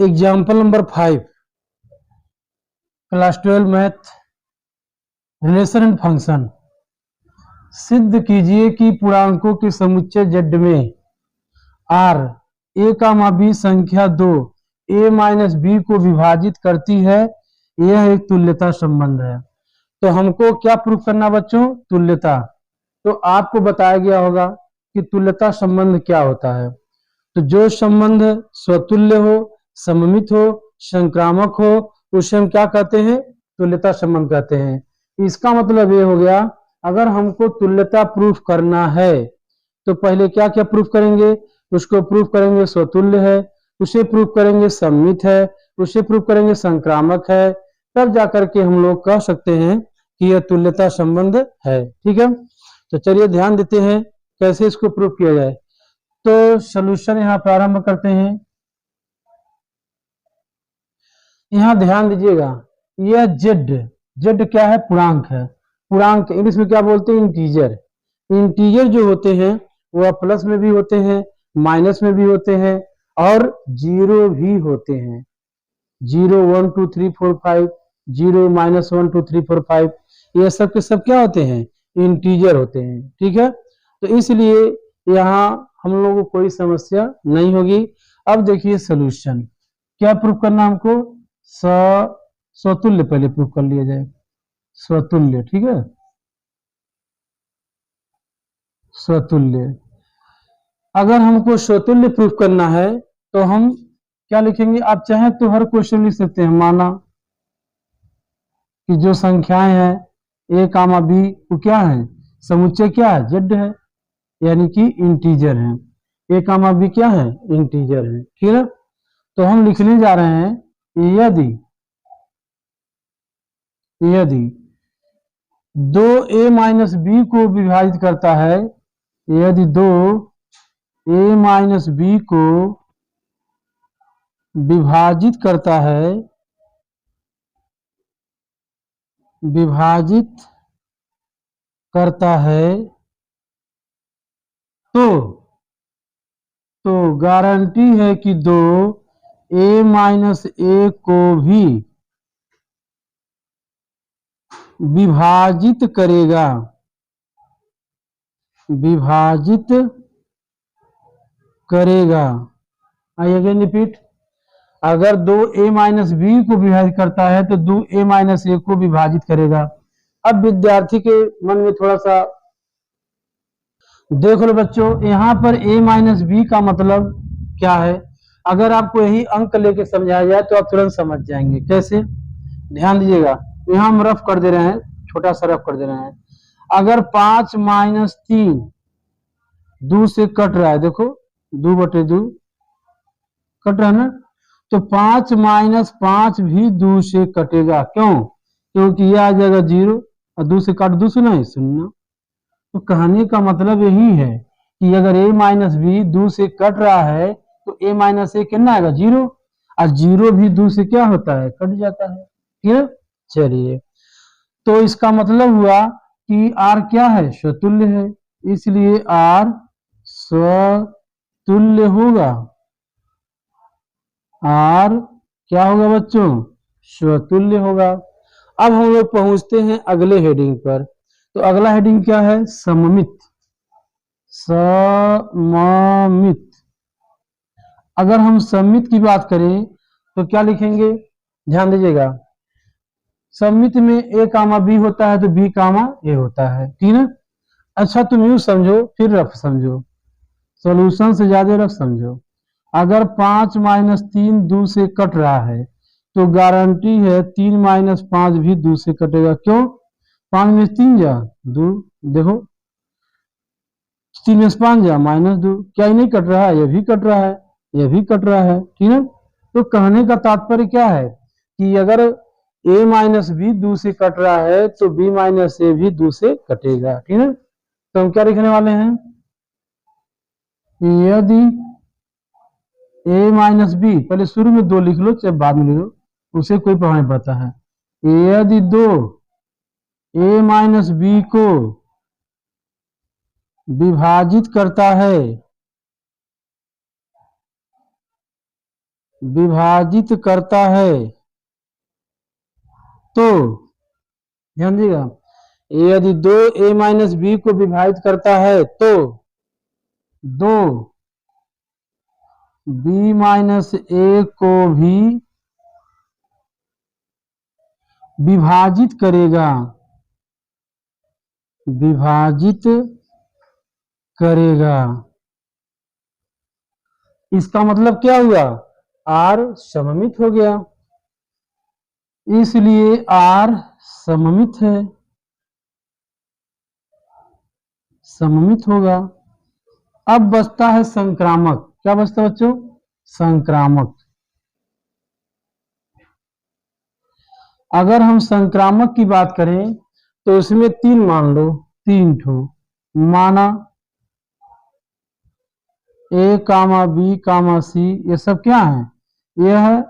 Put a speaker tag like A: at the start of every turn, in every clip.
A: Example number 5 class 12 math relation and function. सिद्ध कीजिए कि पूर्णांकों के समुच्चय जेड में आर ए कामा बी संख्या 2 ए माइनस बी को विभाजित करती है। यह एक तुल्यता संबंध है। तो हमको क्या प्रूफ करना बच्चों? तुल्यता। तो आपको बताया गया होगा कि तुल्यता संबंध क्या होता है। तो जो संबंध स्वतुल्य हो, सममित हो, संक्रामक हो, उसे हम क्या कहते हैं? तुल्यता संबंध कहते हैं। इसका मतलब ये हो गया, अगर हमको तुल्यता प्रूफ करना है तो पहले क्या क्या प्रूफ करेंगे? उसको प्रूफ करेंगे स्वतुल्य है, उसे प्रूफ करेंगे सममित है, उसे प्रूफ करेंगे संक्रामक है, तब जाकर के हम लोग कह सकते हैं कि यह तुल्यता संबंध है। ठीक है, तो चलिए ध्यान देते हैं कैसे इसको प्रूफ किया जाए। तो सॉल्यूशन यहाँ प्रारंभ करते हैं। यहाँ ध्यान दीजिएगा, यह जेड, जेड क्या है? पूर्णांक है। पूर्णांक इंग्लिश में क्या बोलते हैं? इंटीजर। इंटीजर जो होते हैं वह प्लस में भी होते हैं, माइनस में भी होते हैं और जीरो भी होते हैं। 0 1 2 3 4 5, 0 -1 2 3 4 5, ये सब के सब क्या होते हैं? इंटीजर होते हैं। ठीक है, तो इसलिए यहाँ हम लोगों को कोई समस्या नहीं होगी। अब देखिए सोल्यूशन क्या प्रूफ करना हमको? स्वतुल्य पहले प्रूफ कर लिया जाए। स्वतुल्य, ठीक है, स्वतुल्य। अगर हमको स्वतुल्य प्रूफ करना है तो हम क्या लिखेंगे? आप चाहे तो हर क्वेश्चन लिख सकते हैं। माना कि जो संख्याएं हैं ए कामा बी वो क्या है? समुच्चय क्या है? जेड है, यानी कि इंटीजर है। ए कामा बी क्या है? इंटीजर है। ठीक है, तो हम लिखने जा रहे हैं यदि यदि 2 ए माइनस बी को विभाजित करता है, यदि 2 ए माइनस बी को विभाजित करता है, विभाजित करता है तो गारंटी है कि 2 ए माइनस ए को भी विभाजित करेगा, विभाजित करेगा। आई अगेन रिपीट, अगर 2 ए माइनस बी को विभाजित करता है तो 2 ए माइनस ए को विभाजित करेगा। अब विद्यार्थी के मन में थोड़ा सा देख लो बच्चों, यहाँ पर a माइनस बी का मतलब क्या है? अगर आपको यही अंक लेके समझाया जाए तो आप तुरंत समझ जाएंगे। कैसे? ध्यान दीजिएगा, यहाँ हम रफ कर दे रहे हैं, छोटा सा रफ कर दे रहे हैं। अगर 5 माइनस 3 2 से कट रहा है, देखो 2/2 कट रहा है ना, तो 5 माइनस 5 भी 2 से कटेगा। क्यों? क्योंकि यह आ जाएगा 0 और 2 से काट 2 से नहीं 0। तो कहने का मतलब यही है कि अगर a माइनस बी 2 से कट रहा है तो a माइनस ए कितना आएगा? 0, और 0 भी 2 से क्या होता है? कट जाता है। ठीक है, चलिए, तो इसका मतलब हुआ कि r क्या है? स्वतुल्य है, इसलिए r स्वतुल्य होगा। r क्या होगा बच्चों? स्वतुल्य होगा। अब हम लोग पहुंचते हैं अगले हेडिंग पर। तो अगला हेडिंग क्या है? सममित। सममित। अगर हम सममित की बात करें तो क्या लिखेंगे? ध्यान दीजिएगा, सममित में ए कामा बी होता है तो बी कामा ए होता है। ठीक है, अच्छा तुम यूं समझो फिर रफ समझो, सॉल्यूशन से ज्यादा रफ समझो। अगर 5 माइनस 3 2 से कट रहा है तो गारंटी है 3 माइनस 5 भी 2 से कटेगा। क्यों? 5 में 3 जा 2, देखो 3 में 5 जा -2, क्या ही नहीं कट रहा है? यह भी कट रहा है, यह भी कट रहा है। ठीक है, तो कहने का तात्पर्य क्या है कि अगर a माइनस बी 2 से कट रहा है तो b माइनस ए भी 2 से कटेगा। ठीक है, तो हम क्या लिखने वाले हैं? यदि a माइनस बी, पहले शुरू में 2 लिख लो चाहे बाद में लिख लो, उसे कोई प्रभाव नहीं पड़ता है। यदि 2 a माइनस बी को विभाजित करता है विभाजित करता है तो ध्यान दीजिएगा, यदि 2a-b को विभाजित करता है तो 2b-a को भी विभाजित करेगा, विभाजित करेगा। इसका मतलब क्या हुआ, r सममित हो गया, इसलिए r सममित है, सममित होगा। अब बचता है संक्रामक। क्या बचता है बच्चों, संक्रामक। अगर हम संक्रामक की बात करें तो इसमें 3 मान लो, 3 ठो माना, a, b, c, ये सब क्या है, यह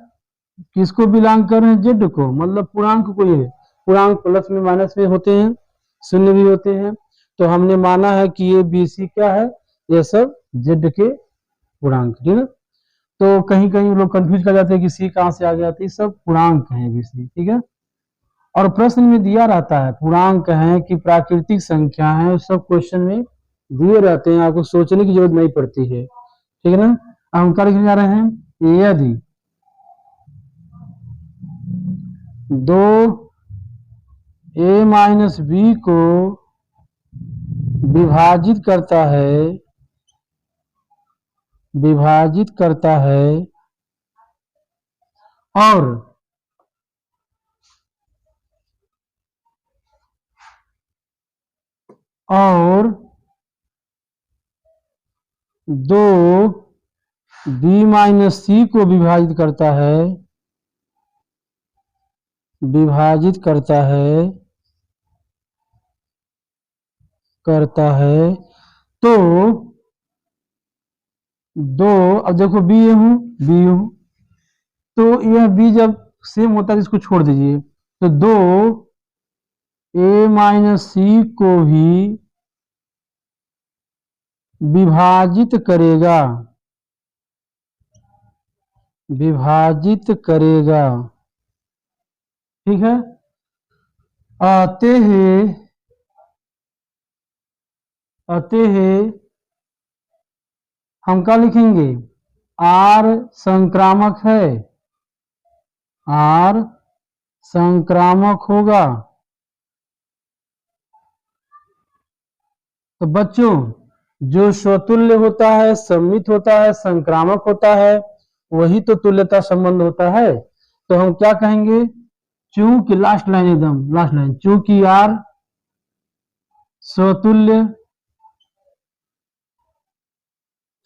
A: किसको बिलोंग कर रहे हैं, जेड को, मतलब पूर्णांक को। ये पूर्णांक प्लस में माइनस में होते हैं, शून्य भी होते हैं। तो हमने माना है कि ये बी सी क्या है, ये सब जेड के पूर्णांक, ठीक है। तो कहीं कहीं लोग कंफ्यूज कर जाते हैं कि सी कहां से आ गया, तो ये सब पूर्णांक है बी सी, ठीक है। और प्रश्न में दिया रहता है पूर्णांक है कि प्राकृतिक संख्या है, सब क्वेश्चन में दिए रहते हैं, आपको सोचने की जरूरत नहीं पड़ती है, ठीक है ना। हम क्या लिखने जा रहे हैं, यदि 2a-b को विभाजित करता है, विभाजित करता है और दो b-c को विभाजित करता है, विभाजित करता है तो अब देखो बी हूं, तो यह बी जब सेम होता है तो इसको छोड़ दीजिए, तो 2a-c को भी विभाजित करेगा, विभाजित करेगा, ठीक है। आते हैं हम क्या लिखेंगे, r संक्रामक है, r संक्रामक होगा। तो बच्चों जो स्वतुल्य होता है, सममित होता है, संक्रामक होता है, वही तो तुल्यता संबंध होता है। तो हम क्या कहेंगे, चूंकि लास्ट लाइन, एकदम लास्ट लाइन, चूंकि r स्वतुल्य,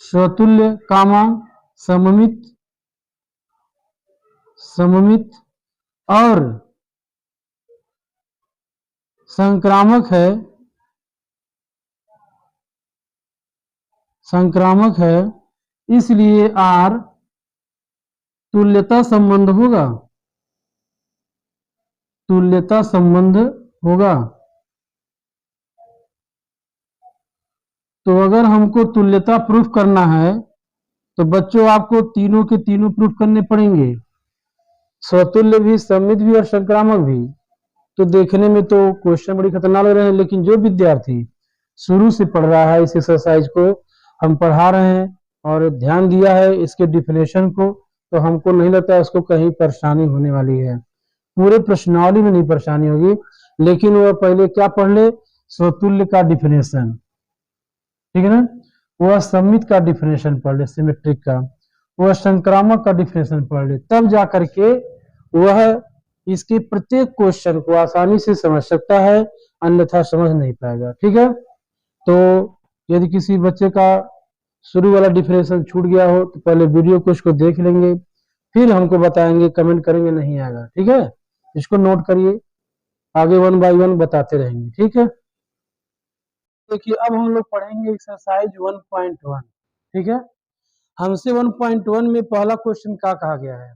A: स्वतुल्य कामा सममित, सममित और संक्रामक है, संक्रामक है, इसलिए r तुल्यता संबंध होगा, तुल्यता संबंध होगा। तो अगर हमको तुल्यता प्रूफ करना है तो बच्चों आपको तीनों के तीनों प्रूफ करने पड़ेंगे, स्वतुल्य भी, सममित भी और संक्रामक भी। तो देखने में तो क्वेश्चन बड़ी खतरनाक लग रहे हैं, लेकिन जो विद्यार्थी शुरू से पढ़ रहा है इस एक्सरसाइज को, हम पढ़ा रहे हैं और ध्यान दिया है इसके डिफिनेशन को, तो हमको नहीं लगता उसको कहीं परेशानी होने वाली है। पूरे प्रश्नावली में नहीं परेशानी होगी, लेकिन वह पहले क्या पढ़ ले, स्वतुल्य का डिफिनेशन, ठीक है ना, वह सममित का डिफिनेशन पढ़ ले, सिमेट्रिक का, वह संक्रामक का डिफिनेशन पढ़ ले, तब जा करके वह इसके प्रत्येक क्वेश्चन को आसानी से समझ सकता है, अन्यथा समझ नहीं पाएगा, ठीक है। तो यदि किसी बच्चे का शुरू वाला डिफिनेशन छूट गया हो तो पहले वीडियो को उसको देख लेंगे, फिर हमको बताएंगे, कमेंट करेंगे नहीं आएगा, ठीक है। इसको नोट करिए, आगे 1 बाय 1 बताते रहेंगे, ठीक है। देखिए अब हम लोग पढ़ेंगे एक्सरसाइज 1.1, ठीक है। हमसे 1.1 में पहला क्वेश्चन क्या कहा गया है,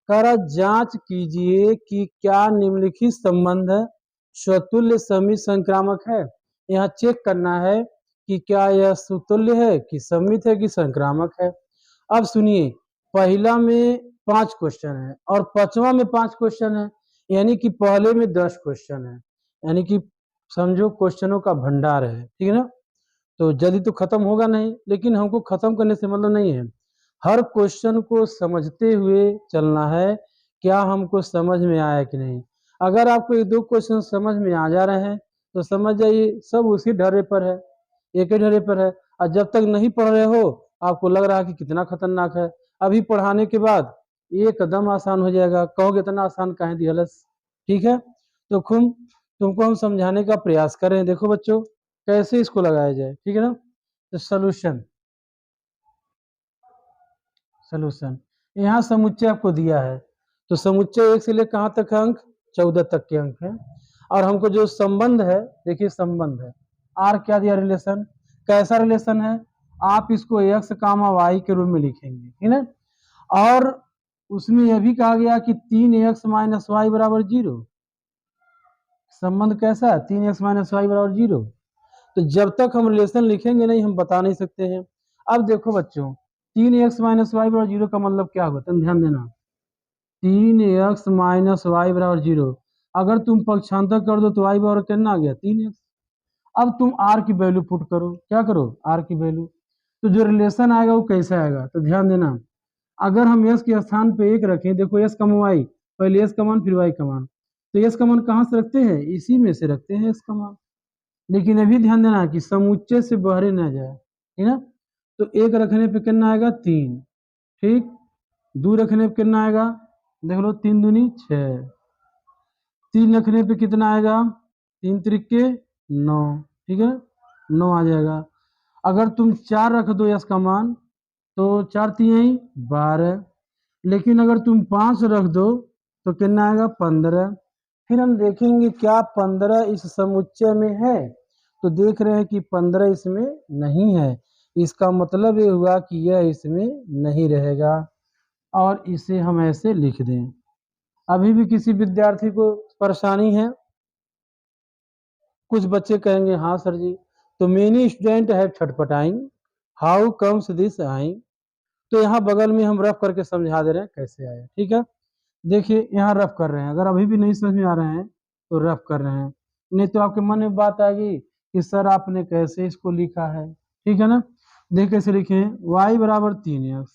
A: कह रहा जांच कीजिए कि क्या निम्नलिखित संबंध स्वतुल्य सममित संक्रामक है। यहाँ चेक करना है कि क्या यह सुतुल्य है कि सममित है कि संक्रामक है। अब सुनिए, पहला में 5 क्वेश्चन है और पांचवा में 5 क्वेश्चन है, यानी कि पहले में 10 क्वेश्चन है, यानी कि समझो क्वेश्चनों का भंडार है, ठीक है ना। तो जल्दी तो खत्म होगा नहीं, लेकिन हमको खत्म करने से मतलब नहीं है, हर क्वेश्चन को समझते हुए चलना है, क्या हमको समझ में आया कि नहीं। अगर आपको एक दो क्वेश्चन समझ में आ जा रहे हैं तो समझ जाइए सब उसी ढर्रे पर है, एक ही ढर्रे पर है। और जब तक नहीं पढ़ रहे हो आपको लग रहा है कि कितना खतरनाक है, अभी पढ़ाने के बाद एकदम आसान हो जाएगा, कहोगे इतना आसान काहे दिहलस। ठीक है, तो तुमको हम समझाने का प्रयास कर रहे हैं। देखो बच्चों कैसे इसको लगाया जाए, ठीक है ना। तो सोल्यूशन, सोल्यूशन यहाँ समुच्चय आपको दिया है, तो समुच्चय 1 से लेकर कहाँ तक है अंक, 14 तक के अंक है। और हमको जो संबंध है, देखिए संबंध है आर, क्या दिया रिलेशन, कैसा रिलेशन है, आप इसको एक्स कामा वाई के रूप में लिखेंगे, ठीक है। और उसमें यह भी कहा गया कि 3x माइनस वाई बराबर 0, संबंध कैसा है, 3x माइनस वाई बराबर 0। तो जब तक हम रिलेशन लिखेंगे नहीं हम बता नहीं सकते हैं। अब देखो बच्चों 3x माइनस वाई बराबर 0 का मतलब क्या होगा, तुम ध्यान देना, 3x माइनस वाई बराबर 0, अगर तुम पक्षांतर कर दो तो y बराबर कितना आ गया 3x। अब तुम r की वैल्यू पुट करो, क्या करो r की वैल्यू, तो जो रिलेशन आएगा वो कैसे आएगा, तो ध्यान देना, अगर हम s के स्थान पे 1 रखें, देखो s का y, पहले s का मान फिर y का मान, तो s का मान कहाँ से रखते हैं, इसी में से रखते हैं s का मान। लेकिन अभी ध्यान देना कि समुच्चय से बहरे ना जाए, ठीक है। तो 1 रखने पे कितना आएगा 3, ठीक, 2 रखने पे कितना आएगा, देख लो 3 दूनी 6, 3 रखने पे कितना आएगा, 3 त्रिके 9, ठीक है, 9 आ जाएगा। अगर तुम 4 रख दो यस का मान तो 4 3 12, लेकिन अगर तुम 5 रख दो तो कितना आएगा 15। फिर हम देखेंगे क्या 15 इस समुच्चय में है, तो देख रहे हैं कि 15 इसमें नहीं है, इसका मतलब ये हुआ कि यह इसमें नहीं रहेगा, और इसे हम ऐसे लिख दें। अभी भी किसी विद्यार्थी को परेशानी है, कुछ बच्चे कहेंगे हाँ सर जी, तो मेनी स्टूडेंट है छटपटाइंग, हाउ कम्स दिस आइंग, तो यहाँ बगल में हम रफ करके समझा दे रहे हैं कैसे आया, ठीक है। देखिए यहाँ रफ कर रहे हैं, अगर अभी भी नहीं समझ में आ रहे हैं तो रफ कर रहे हैं, नहीं तो आपके मन में बात आएगी कि सर आपने कैसे इसको लिखा है, ठीक है ना। देख कैसे लिखे, y बराबर 3x,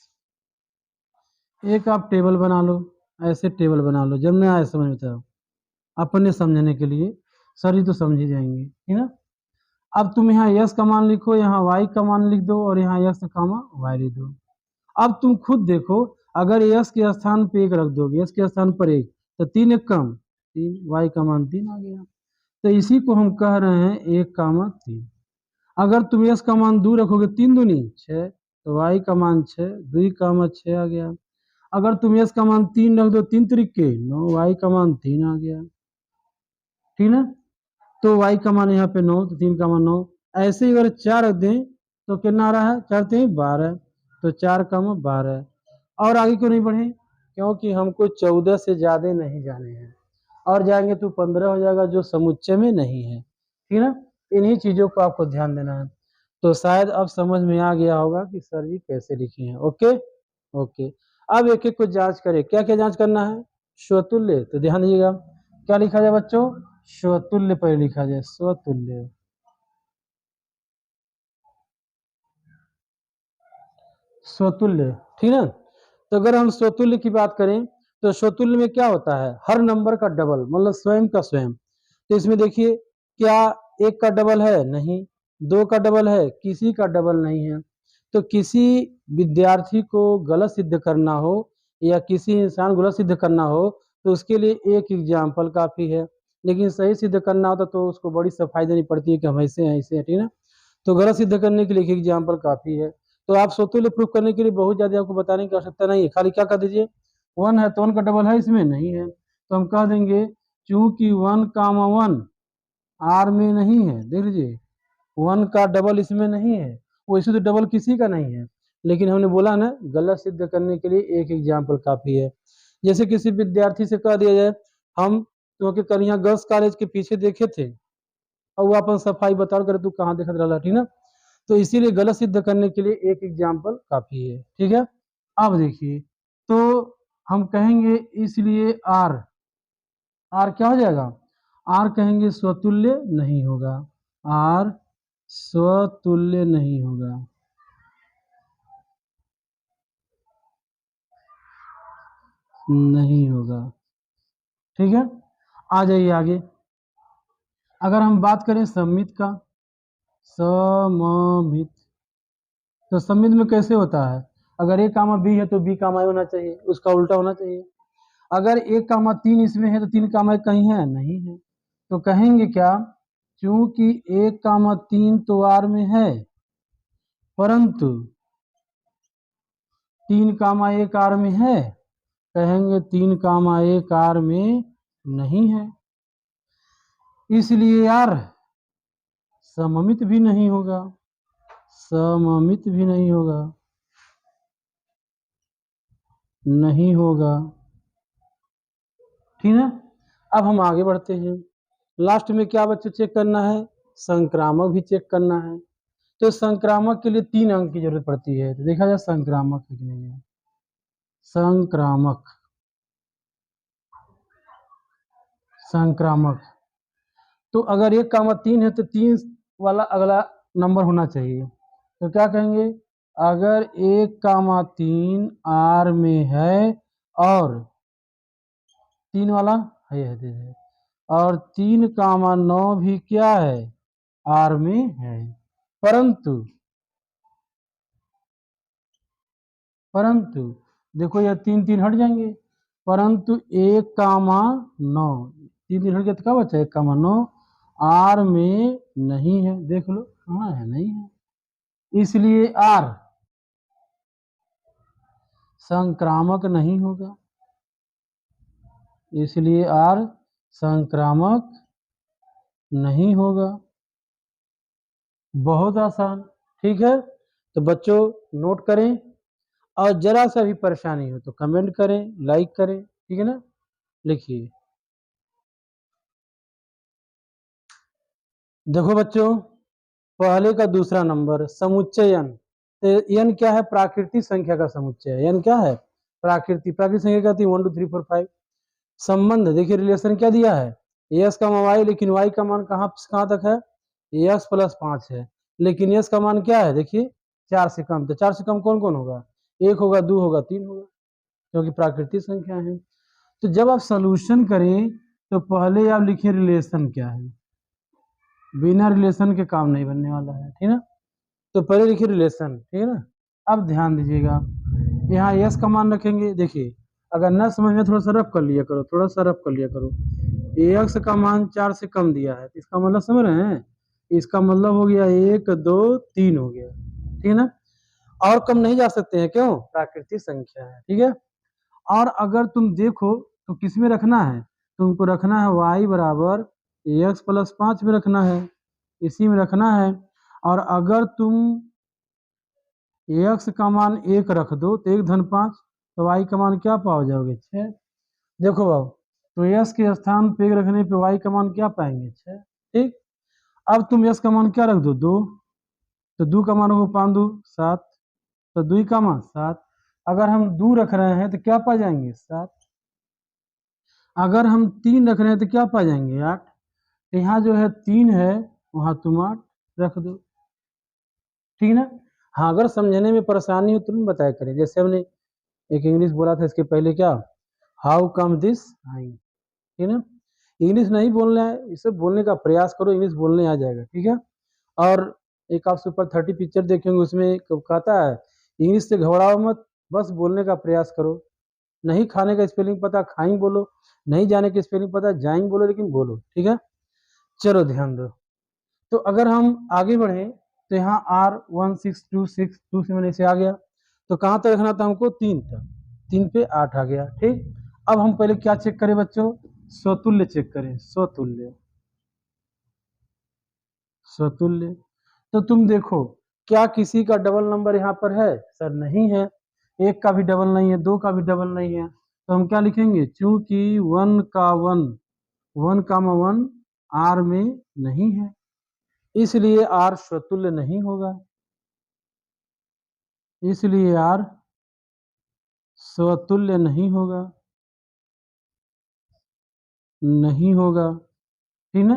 A: एक आप टेबल बना लो, ऐसे टेबल बना लो, जब मैं आए समझ में तो अपने समझने के लिए, सर ही तो समझ ही जाएंगे, ठीक है। अब तुम यहाँ यस का मान लिखो, यहाँ y का मान लिख दो, और यहाँ यस कामा y लिख दो। अब तुम खुद देखो, अगर यस के स्थान पे 1 रख दोगे, यस के स्थान पर 1, तो 3 1 कम 3, y का मान 3 आ गया, तो इसी को हम कह रहे हैं 1 कामा 3। अगर तुम यस का मान 2 रखोगे, 3 दूनी 6, तो y का मान 6, 2 कामा 6 आ गया। अगर तुम यस का मान 3 रख दो, 3 त्रिके 9, y का मान 3 आ गया, ठीक है। तो y का मान यहाँ पे 9, तो 3 का मान 9, ऐसे ही अगर 4 रख दें तो कितना आ रहा है, 4 3 12, तो 4 का मान 12। और आगे क्यों नहीं बढ़े, क्योंकि हमको 14 से ज्यादा नहीं जाने हैं, और जाएंगे तो 15 हो जाएगा जो समुच्चय में नहीं है, ठीक है ना। इन्हीं चीजों को आपको ध्यान देना है। तो शायद अब समझ में आ गया होगा कि सर जी कैसे लिखे हैं, ओके ओके। अब एक एक को जांच करें, क्या क्या जांच करना है, स्वतुल्य, तो ध्यान दीजिएगा क्या लिखा जाए बच्चों, स्वतुल्य पर लिखा जाए, स्वतुल्य, स्वतुल्य, ठीक है। तो अगर हम स्वतुल्य की बात करें तो स्वतुल्य में क्या होता है, हर नंबर का डबल, मतलब स्वयं का स्वयं। तो इसमें देखिए क्या 1 का डबल है, नहीं, 2 का डबल है, किसी का डबल नहीं है। तो किसी विद्यार्थी को गलत सिद्ध करना हो या किसी इंसान को गलत सिद्ध करना हो तो उसके लिए एक एग्जाम्पल काफी है, लेकिन सही सिद्ध करना होता तो उसको बड़ी सफाई देनी पड़ती है कि हम ऐसे हैं ऐसे हैं, ठीक है ना। तो गलत सिद्ध करने के लिए एक एग्जाम्पल काफी है। तो आप स्वतुल्य प्रूफ करने के लिए बहुत ज्यादा आपको बताने की आवश्यकता नहीं है, खाली क्या कर दीजिए, 1 है तो 1 का डबल है, इसमें नहीं है, तो हम कह देंगे चूंकि 1 कामा 1 आर में नहीं है, देख लीजिए 1 का डबल इसमें नहीं है, वैसे तो डबल किसी का नहीं है, लेकिन हमने बोला ना गलत सिद्ध करने के लिए एक एग्जाम्पल काफी है। जैसे किसी विद्यार्थी से कह दिया जाए हम क्योंकि कल यहाँ गर्ल्स कॉलेज के पीछे देखे थे और वो अपन सफाई बता कर तू कहाँ देखत रहा, ठीक ना। तो इसीलिए गलत सिद्ध करने के लिए एक एग्जाम्पल काफी है, ठीक है। अब देखिए, तो हम कहेंगे इसलिए आर, आर क्या हो जाएगा, आर कहेंगे स्वतुल्य नहीं होगा, आर स्वतुल्य नहीं होगा, नहीं होगा। ठीक है, आ जाइए आगे। अगर हम बात करें सममित का, सममित, तो सममित में कैसे होता है, अगर ए कामा बी है तो बी कामा ए होना चाहिए, उसका उल्टा होना चाहिए। अगर एक कामा तीन इसमें है तो तीन कामा एक कहीं है नहीं है, तो कहेंगे क्या, चूंकि एक कामा तीन तो आर में है, परंतु तीन कामा एक आर में है, कहेंगे तीन कामा एक आर में नहीं है, इसलिए यार सममित भी नहीं होगा, सममित भी नहीं होगा, नहीं होगा। ठीक है, अब हम आगे बढ़ते हैं। लास्ट में क्या बच्चों चेक करना है, संक्रामक भी चेक करना है। तो संक्रामक के लिए 3 अंक की जरूरत पड़ती है, तो देखा जाए संक्रामक है कि नहीं है, संक्रामक, संक्रामक। तो अगर 1,3 है तो 3 वाला अगला नंबर होना चाहिए, तो क्या कहेंगे, अगर 1,3 आर में है और 3 वाला है और 3,9 भी क्या है, आर में है, परंतु परंतु देखो ये 3 3 हट जाएंगे, परंतु 1,9, 3 3 हट गया तो क्या बचा, 1,9 आर में नहीं है, देख लो कहाँ है, नहीं है, इसलिए आर संक्रामक नहीं होगा, इसलिए आर संक्रामक नहीं होगा। बहुत आसान। ठीक है, तो बच्चों नोट करें, और जरा सा भी परेशानी हो तो कमेंट करें, लाइक करें, ठीक है ना, लिखिए। देखो बच्चों, पहले का दूसरा नंबर समुच्चय n, तो n क्या है, प्राकृतिक संख्या का समुच्चय, n क्या है, प्राकृतिक, प्राकृतिक संख्या क्या थी, 1 2 3 4 5। संबंध देखिए, रिलेशन क्या दिया है, x का y, लेकिन y का मान कहाँ तक है, x + 5 है, लेकिन s का मान क्या है, देखिए 4 से कम, तो 4 से कम कौन कौन होगा, 1 होगा, 2 होगा, 3 होगा, क्योंकि प्राकृतिक संख्या है। तो जब आप सोल्यूशन करें तो पहले आप लिखिए रिलेशन क्या है, बिना रिलेशन के काम नहीं बनने वाला है, ठीक है ना, तो पहले लिखिए रिलेशन, ठीक है ना। अब ध्यान दीजिएगा, यहाँ यस का मान रखेंगे, देखिए अगर न समझ में थोड़ा सा रफ कर लिया करो, थोड़ा सा रफ कर लिया करो, एक्स का मान 4 से कम दिया है, इसका मतलब समझ रहे हैं, इसका मतलब हो गया 1 2 3 हो गया, ठीक है ना, और कम नहीं जा सकते हैं, क्यों, प्राकृतिक संख्या है, ठीक है। और अगर तुम देखो तो किस में रखना है, तुमको रखना है y बराबर x + 5 में रखना है, इसी में रखना है। और अगर तुम x का मान 1 रख दो तो 1 धन 5, तो y का मान क्या पाओ जाओगे, 6। देखो बाबू, तो x के स्थान पे 1 रखने पे y का मान क्या पाएंगे, 6, ठीक। अब तुम x का मान क्या रख दो, 2, तो 2 का मान हो 5 2 7, तो 2 का मान 7। अगर हम 2 रख रहे हैं तो क्या पा जाएंगे, 7। अगर हम 3 रख रहे हैं तो क्या पा जाएंगे, 8। तो यहाँ जो है 3 है, वहां तुम 8 रख दो, ठीक ना। हाँ, अगर समझने में परेशानी हो तुम बताया करें, जैसे हमने एक इंग्लिश बोला था इसके पहले, क्या, हाउ कम दिस आई, ठीक ना। इंग्लिश नहीं बोलना है, इसे बोलने का प्रयास करो, इंग्लिश बोलने आ जाएगा, ठीक है। और एक आप सुपर 30 पिक्चर देखेंगे, उसमें कहता है इंग्लिश से घबराओ मत, बस बोलने का प्रयास करो, नहीं खाने का स्पेलिंग पता खाई बोलो, नहीं जाने की स्पेलिंग पता जाएंगे बोलो, लेकिन बोलो, ठीक है। चलो ध्यान दो, तो अगर हम आगे बढ़े तो यहाँ R1626 से मैंने इसे आ गया, तो कहाँ तक रखना था हमको, 3 तक, 3 पे 8 आ गया, ठीक। अब हम पहले क्या चेक करें बच्चों, स्वतुल्य चेक करें, स्वतुल्य, स्वतुल्य। तो तुम देखो, क्या किसी का डबल नंबर यहाँ पर है, सर नहीं है, 1 का भी डबल नहीं है, 2 का भी डबल नहीं है, तो हम क्या लिखेंगे, चूंकि 1 का 1 1 का 1 आर में नहीं है, इसलिए आर स्वतुल्य नहीं होगा, इसलिए आर स्वतुल्य नहीं होगा, नहीं होगा। ठीक ना।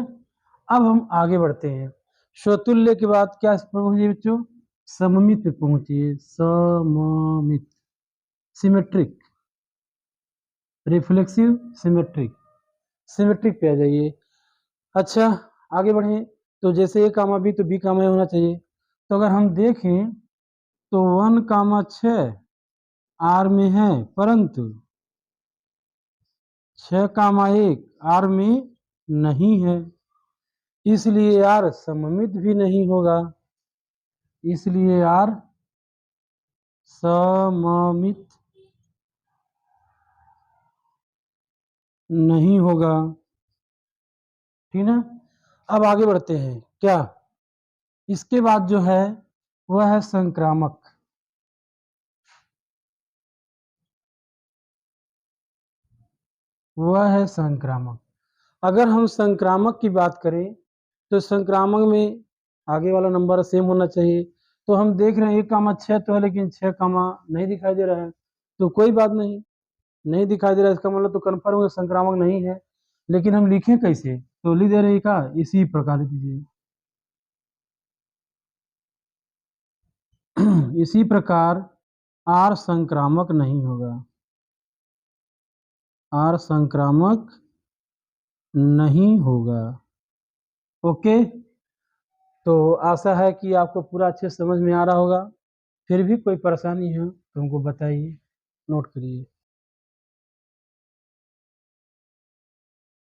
A: अब हम आगे बढ़ते हैं। स्वतुल्य के बाद क्या पहुंचे बच्चों? सममित पे पहुंचिए। सममित, सिमेट्रिक, रिफ्लेक्सिव, सिमेट्रिक, सिमेट्रिक पे आ जाइए। अच्छा, आगे बढ़े। तो जैसे ए कामा बी तो बी कामा ए होना चाहिए। तो अगर हम देखें तो 1,6 आर में है, परंतु 6,1 आर में नहीं है, इसलिए आर सममित भी नहीं होगा, इसलिए आर सममित नहीं होगा। ठीक ना। अब आगे बढ़ते हैं। क्या इसके बाद जो है वह है संक्रामक। वह है संक्रामक। अगर हम संक्रामक की बात करें तो संक्रामक में आगे वाला नंबर सेम होना चाहिए। तो हम देख रहे हैं 1,6 तो है, लेकिन 6, नहीं दिखाई दे रहा है। तो कोई बात नहीं, नहीं दिखाई दे रहा है इसका मतलब तो कन्फर्म है संक्रामक नहीं है। लेकिन हम लिखें कैसे? तो लिख दे रहे का इसी प्रकार दीजिए। इसी प्रकार आर संक्रामक नहीं होगा, आर संक्रामक नहीं होगा। ओके। तो आशा है कि आपको पूरा अच्छे समझ में आ रहा होगा। फिर भी कोई परेशानी है तो हमको बताइए, नोट करिए।